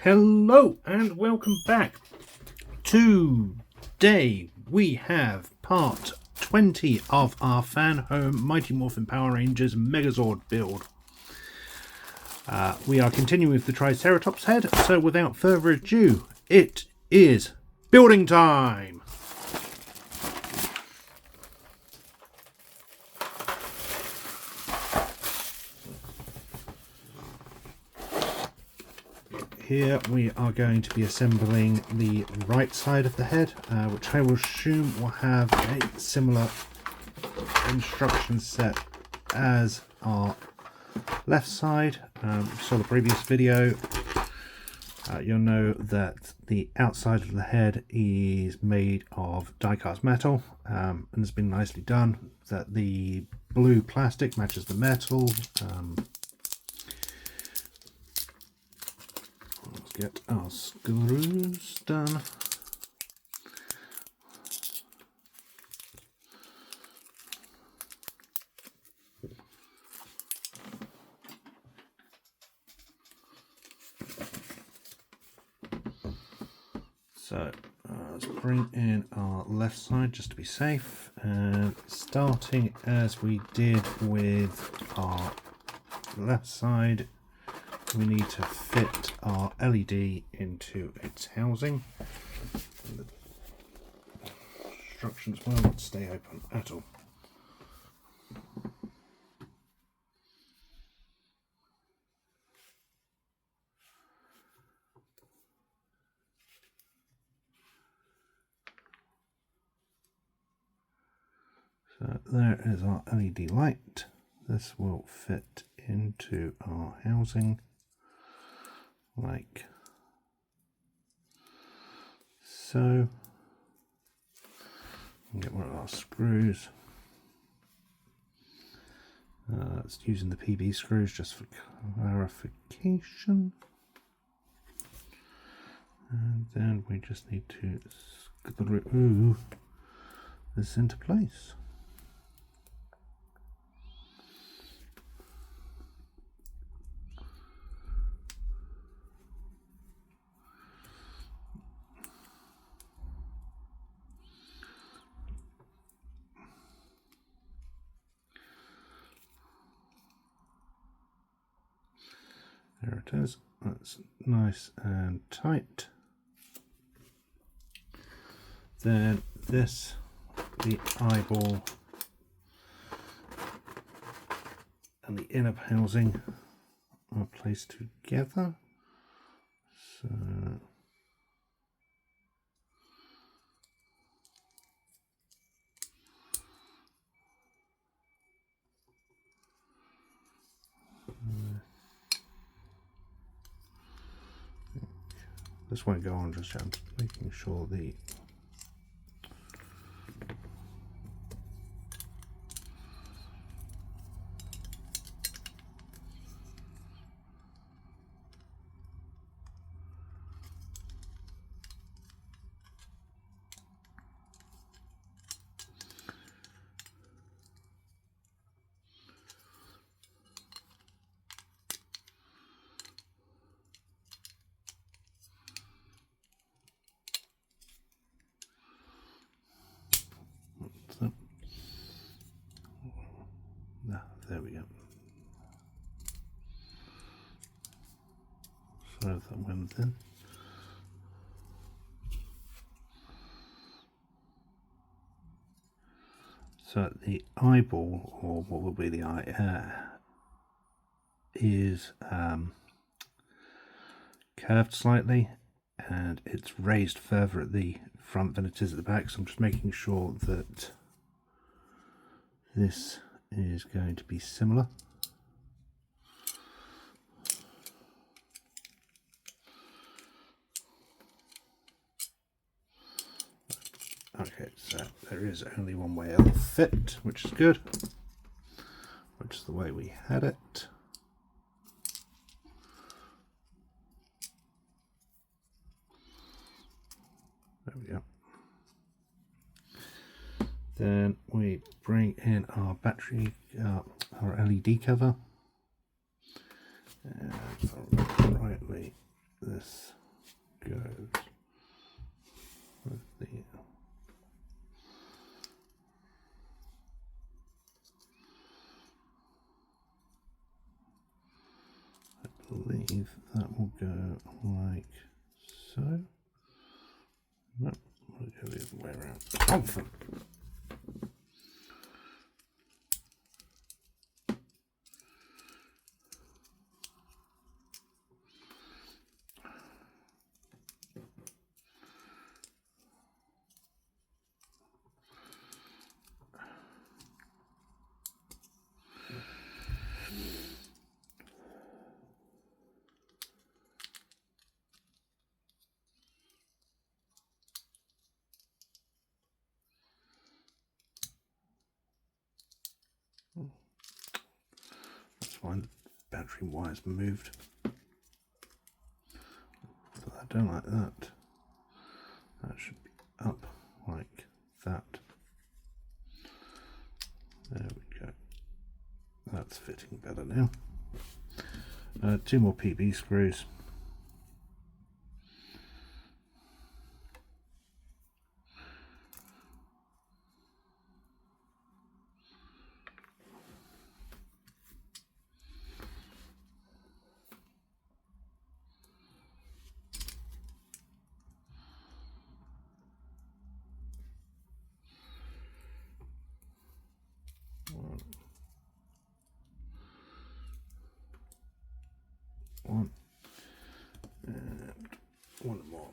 Hello and welcome back. Today we have part 20 of our Fanhome Mighty Morphin Power Rangers Megazord build. We are continuing with the Triceratops head, so without further ado, it is building time! Here we are going to be assembling the right side of the head, which I will assume will have a similar instruction set as our left side. Saw the previous video. You'll know that the outside of the head is made of die-cast metal, and it's been nicely done. That the blue plastic matches the metal. Let's get our screws done. So let's bring in our left side just to be safe, and starting as we did with our left side, we need to fit our LED into its housing. And the instructions will not stay open at all. So there is our LED light. This will fit into our housing like so. And get one of our screws. It's using the PB screws just for clarification. And then we just need to screw this into place. There it is. That's nice and tight. Then this, the eyeball and the inner housing are placed together. So this won't go on just yet. I'm making sure the there we go. So that went in. So the eyeball, or what will be the eye, is curved slightly, and it's raised further at the front than it is at the back. So I'm just making sure that this is going to be similar. Okay, so there is only one way it'll fit, which is good, which is the way we had it. There we go. Then we bring in our battery, our LED cover, and if I remember rightly, this goes with the I believe that will go like so. No, we'll go the other way around. Oh, that's fine. The battery wire's moved. But I don't like that. That should be up like that. There we go. That's fitting better now. 2 more PB screws. One and one more.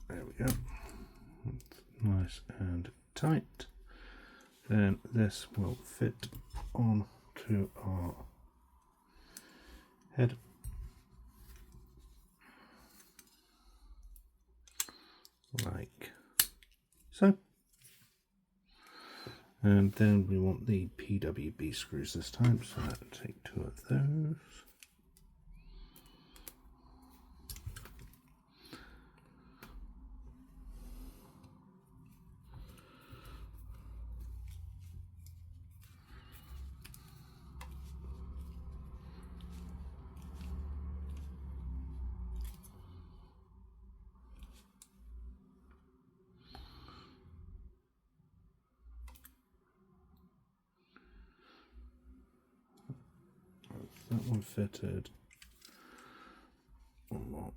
There we go. That's nice and tight. Then this will fit on to our head. Like so. And then we want the PWB screws this time, so I'll take 2 of those. That one fitted. One more.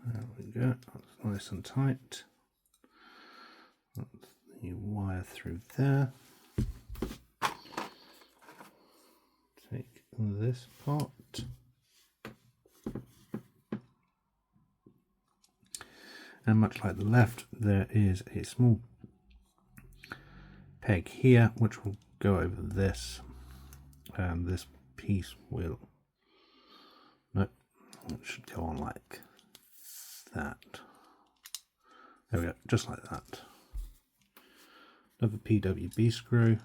There we go, that's nice and tight. That's the wire through there. Take this part. And much like the left, there is a small peg here which will go over this, and this piece will, no, it should go on like that. There we go, just like that. Another PWB screw.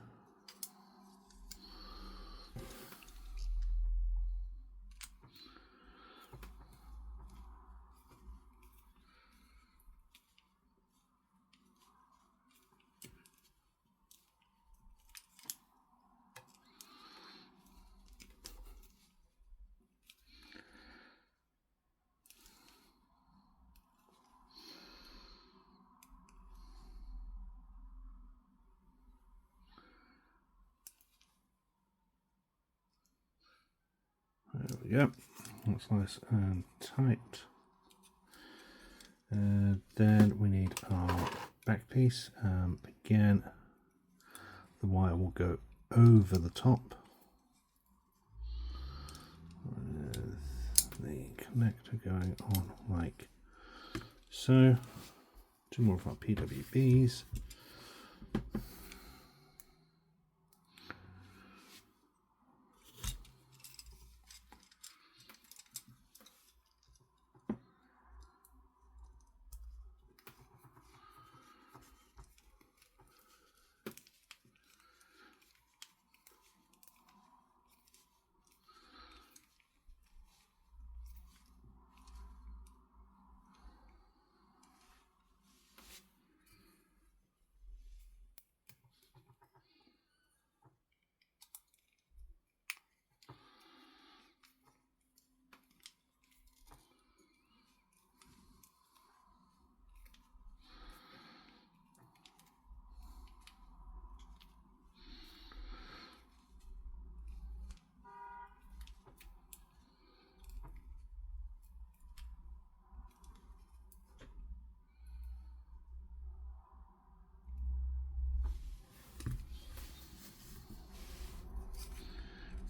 There we go. That's nice and tight. Then we need our back piece. Again, the wire will go over the top with the connector going on like so. Two more of our PWBs.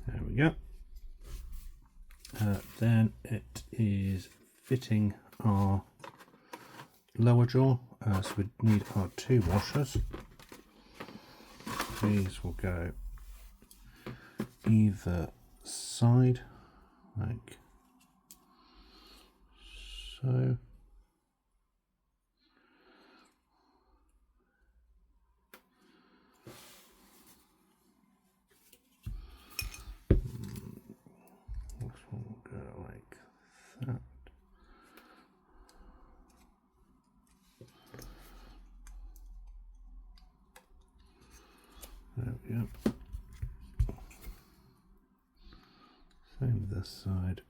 There we go. Then it is fitting our lower jaw, so we need our two washers. These will go either side, like so. This one will go like that. There we go. Same with this side.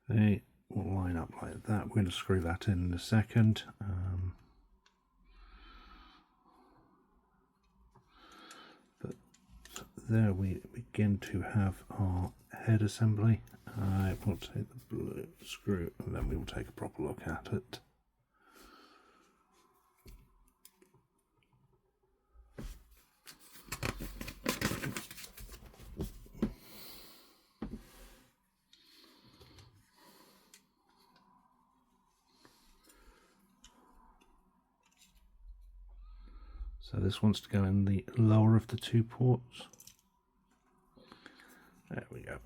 They will line up like that. We're going to screw that in a second. But there we begin to have our head assembly. I will take the blue screw and then we will take a proper look at it. So this wants to go in the lower of the two ports. There we go.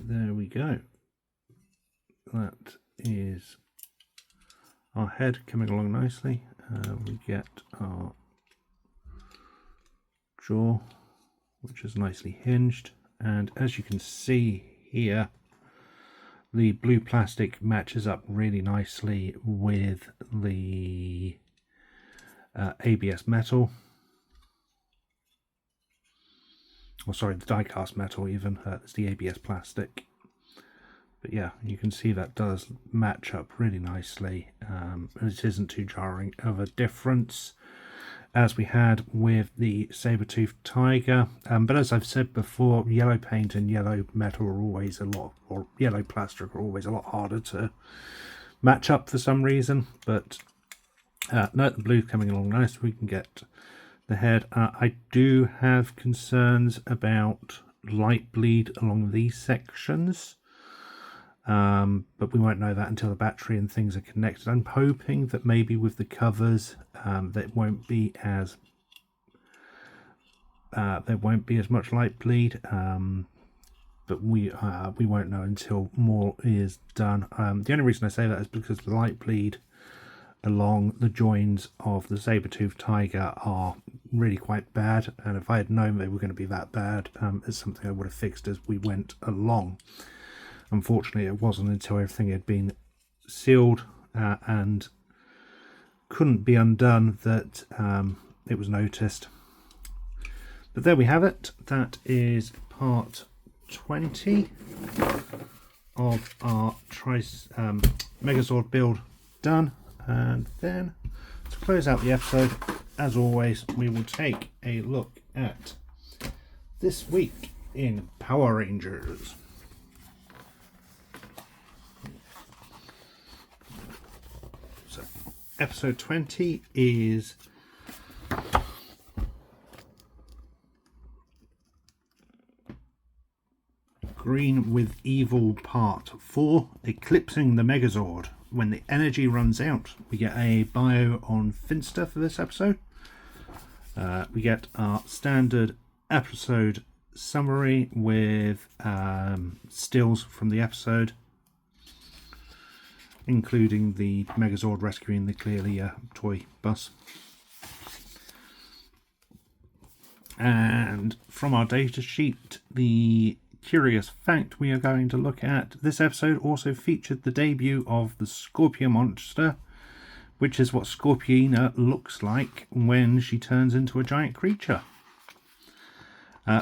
There we go. That is our head coming along nicely. We get our jaw, which is nicely hinged, and as you can see here, the blue plastic matches up really nicely with the ABS metal. Or sorry, the die-cast metal even. It's the ABS plastic. But yeah, you can see that does match up really nicely. It isn't too jarring of a difference as we had with the saber-toothed tiger. But as I've said before, yellow paint and yellow metal are always a lot, or yellow plastic are always a lot harder to match up for some reason. But no, the blue's coming along nice. We can get the head. I do have concerns about light bleed along these sections, but we won't know that until the battery and things are connected. I'm hoping that maybe with the covers there won't be as much light bleed, but we won't know until more is done. The only reason I say that is because the light bleed along the joins of the saber-toothed tiger are really quite bad, and if I had known they were going to be that bad, it's something I would have fixed as we went along. Unfortunately, it wasn't until everything had been sealed and couldn't be undone that it was noticed. But there we have it. That is part 20 of our Megazord build done, and then to close out the episode, as always, we will take a look at this week in Power Rangers. So episode 20 is Green with Evil Part 4, Eclipsing the Megazord. When the energy runs out, we get a bio on Finster for this episode. We get our standard episode summary with stills from the episode, including the Megazord rescuing the clearly toy bus. And from our data sheet, the curious fact we are going to look at: this episode also featured the debut of the Scorpion monster, which is what Scorpina looks like when she turns into a giant creature.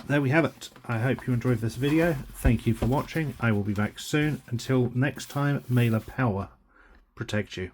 There we have it. I hope you enjoyed this video. Thank you for watching. I will be back soon. Until next time, may the power protect you.